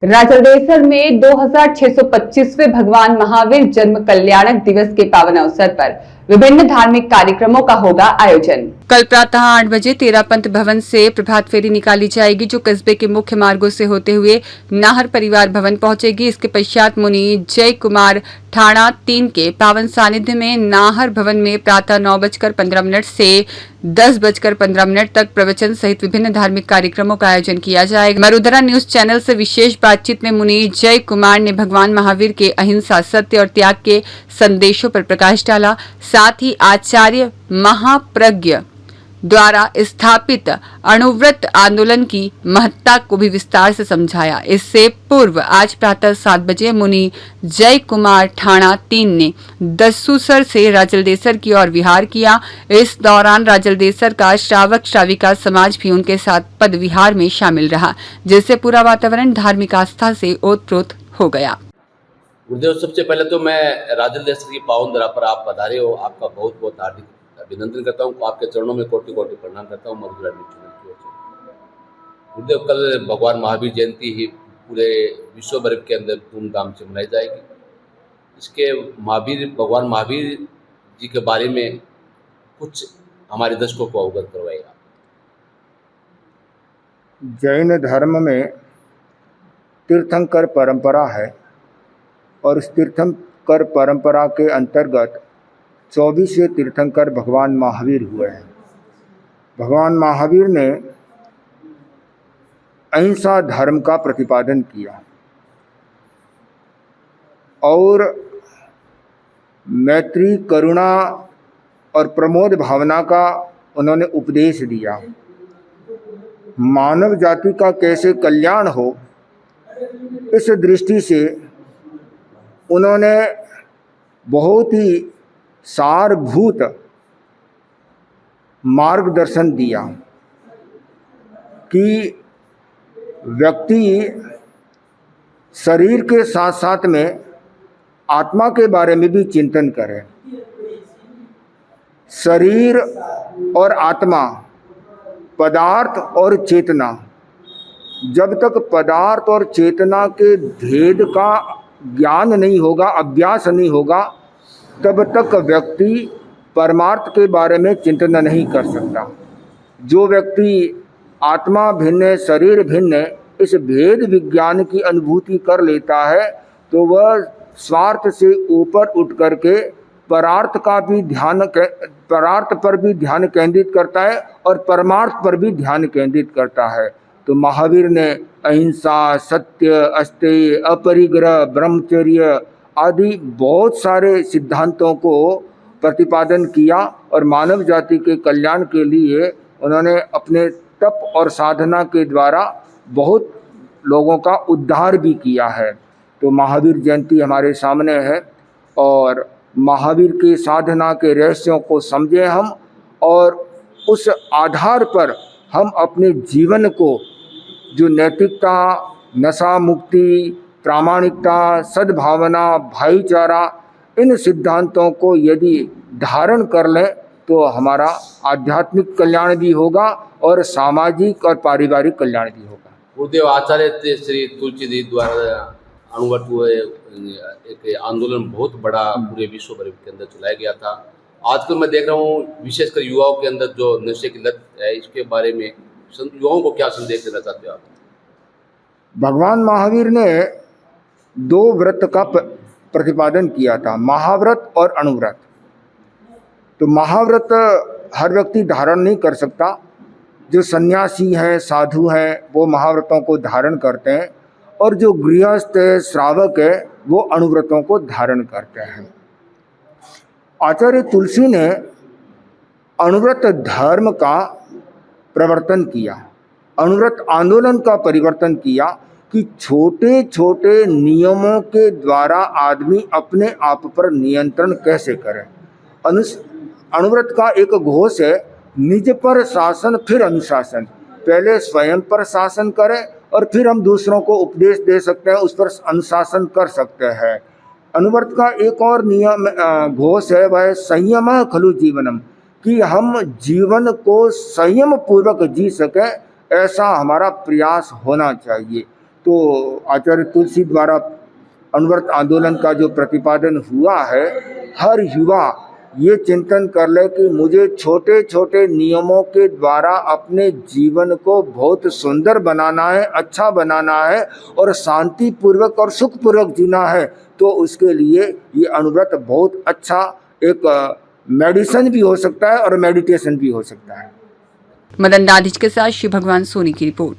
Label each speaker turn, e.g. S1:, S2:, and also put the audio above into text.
S1: राजलदेसर में 2625वें भगवान महावीर जन्म कल्याणक दिवस के पावन अवसर पर विभिन्न धार्मिक कार्यक्रमों का होगा आयोजन। कल प्रातः 8 बजे तेरा पंथ भवन से प्रभात फेरी निकाली जाएगी, जो कस्बे के मुख्य मार्गों से होते हुए नाहर परिवार भवन पहुंचेगी। इसके पश्चात मुनि जय कुमार ठाणा 3 के पावन सानिध्य में नाहर भवन में प्रातः 9:15 से 10:15 तक प्रवचन सहित विभिन्न धार्मिक कार्यक्रमों का आयोजन किया जाएगा। मरुधरा न्यूज चैनल से विशेष बातचीत में मुनि जय कुमार ने भगवान महावीर के अहिंसा, सत्य और त्याग के संदेशों पर प्रकाश डाला। साथ ही आचार्य महाप्रज्ञ द्वारा स्थापित अणुव्रत आंदोलन की महत्ता को भी विस्तार से समझाया। इससे पूर्व आज प्रातः 7 बजे मुनि जय कुमार ठाणा 3 ने दसूसर से राजलदेसर की ओर विहार किया। इस दौरान राजलदेसर का श्रावक श्राविका समाज भी उनके साथ पद विहार में शामिल रहा, जिससे पूरा वातावरण धार्मिक आस्था से ओतप्रोत हो गया।
S2: गुरुदेव, सबसे पहले तो मैं राजलदेसर की पावन धरा पर आप पधारे हो, आपका बहुत बहुत हार्दिक अभिनंदन करता हूँ। आपके चरणों में कोटि कोटि प्रणाम करता हूँ मरुधरा न्यूज चैनल की ओर से। गुरुदेव, कल भगवान महावीर जयंती ही पूरे विश्व भर के अंदर धूमधाम से मनाई जाएगी। इसके भगवान महावीर जी के बारे में कुछ हमारे दर्शकों को अवगत करवाइए।
S3: जैन धर्म में तीर्थंकर परंपरा है और इस तीर्थंकर परंपरा के अंतर्गत 24वें तीर्थंकर भगवान महावीर हुए हैं। भगवान महावीर ने अहिंसा धर्म का प्रतिपादन किया और मैत्री, करुणा और प्रमोद भावना का उन्होंने उपदेश दिया। मानव जाति का कैसे कल्याण हो, इस दृष्टि से उन्होंने बहुत ही सारभूत मार्गदर्शन दिया कि व्यक्ति शरीर के साथ साथ में आत्मा के बारे में भी चिंतन करे। शरीर और आत्मा, पदार्थ और चेतना, जब तक पदार्थ और चेतना के भेद का ज्ञान नहीं होगा, अभ्यास नहीं होगा, तब तक व्यक्ति परमार्थ के बारे में चिंतन नहीं कर सकता। जो व्यक्ति आत्मा भिन्न है, शरीर भिन्न है, इस भेद विज्ञान की अनुभूति कर लेता है तो वह स्वार्थ से ऊपर उठ करके परार्थ पर भी ध्यान केंद्रित करता है और परमार्थ पर भी ध्यान केंद्रित करता है। तो महावीर ने अहिंसा, सत्य, अस्तेय, अपरिग्रह, ब्रह्मचर्य आदि बहुत सारे सिद्धांतों को प्रतिपादन किया और मानव जाति के कल्याण के लिए उन्होंने अपने तप और साधना के द्वारा बहुत लोगों का उद्धार भी किया है। तो महावीर जयंती हमारे सामने है और महावीर के साधना के रहस्यों को समझें हम और उस आधार पर हम अपने जीवन को, जो नैतिकता, नशा मुक्ति, प्रामाणिकता, सद्भावना, भाईचारा, इन सिद्धांतों को यदि धारण कर लें तो हमारा आध्यात्मिक कल्याण भी होगा और सामाजिक और पारिवारिक कल्याण भी होगा।
S2: गुरुदेव, आचार्य श्री तुलसीदास द्वारा अणुव्रत हुए एक आंदोलन बहुत बड़ा पूरे विश्व भर के अंदर चलाया गया था। आजकल मैं देख रहा हूँ विशेषकर युवाओं के अंदर जो नशे की लत है, इसके बारे में युवाओं को क्या संदेश देना चाहते हो आप?
S3: भगवान महावीर ने 2 व्रत का प्रतिपादन किया था, महाव्रत और अणुव्रत। तो महाव्रत हर व्यक्ति धारण नहीं कर सकता। जो सन्यासी हैं, साधु हैं, वो महाव्रतों को धारण करते हैं और जो गृहस्थ है, श्रावक है, वो अणुव्रतों को धारण करते हैं। आचार्य तुलसी ने अणुव्रत धर्म का प्रवर्तन किया, अणुव्रत आंदोलन का परिवर्तन किया कि छोटे छोटे नियमों के द्वारा आदमी अपने आप पर नियंत्रण कैसे करे। अणुव्रत का एक घोष है, निज पर शासन फिर अनुशासन। पहले स्वयं पर शासन करें और फिर हम दूसरों को उपदेश दे सकते हैं, उस पर अनुशासन कर सकते हैं। अणुव्रत का एक और नियम घोष है, वह संयम खलु जीवनम, कि हम जीवन को संयम पूर्वक जी सकें, ऐसा हमारा प्रयास होना चाहिए। तो आचार्य तुलसी द्वारा अणुव्रत आंदोलन का जो प्रतिपादन हुआ है, हर युवा ये चिंतन कर ले कि मुझे छोटे छोटे नियमों के द्वारा अपने जीवन को बहुत सुंदर बनाना है, अच्छा बनाना है और शांति पूर्वक और सुख पूर्वक जीना है। तो उसके लिए ये अणुव्रत बहुत अच्छा एक मेडिसिन भी हो सकता है और मेडिटेशन भी हो सकता है।
S1: मदन दाधिच के साथ शिव भगवान सोनी की रिपोर्ट।